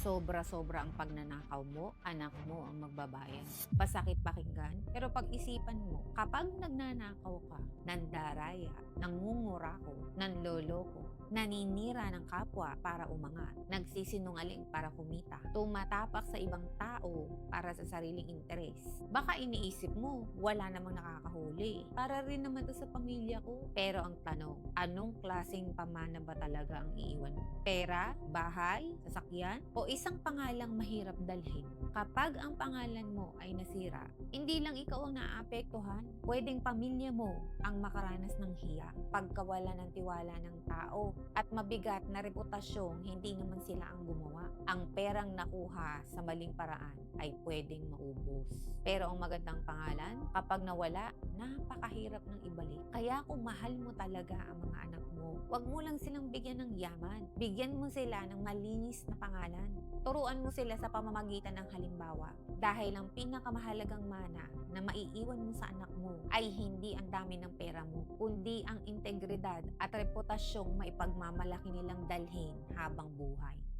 sobra-sobra ang pagnanakaw mo, anak mo ang magbabayad. Pasakit pakinggan, pero pag-isipan mo, kapag nagnanakaw ka, nandaraya, nangungurako, nanloloko, naninira ng kapwa para umangat, nagsisinungaling para kumita, tumatapak sa ibang tao para sa sariling interes. Baka iniisip mo, wala namang nakakahuli. Para rin naman to sa pamilya ko. Pero ang tanong, anong klaseng pamana ba talaga ang iiwan mo? Pera, bahay, sasakyan, o isang pangalang mahirap dalhin? Kapag ang pangalan mo ay nasira, hindi lang ikaw ang naapektuhan. Pwedeng pamilya mo ang makaranas ng hiya, pagkawala ng tiwala ng tao, at mabigat na reputasyong hindi naman sila ang gumawa. Ang perang nakuha sa maling paraan ay pwedeng maubos. Pero ang magandang pangalan, kapag nawala, napakahirap ng ibalik. Kaya kung mahal mo talaga ang mga anak mo, wag mo lang silang bigyan ng yaman. Bigyan mo sila ng malinis na pangalan. Turuan mo sila sa pamamagitan ng halimbawa. Dahil ang pinakamahalagang mana na maiiwan mo sa anak mo ay hindi ang dami ng pera mo, kundi ang integridad at reputasyong maipagmamalaki nilang dalhin habang buhay.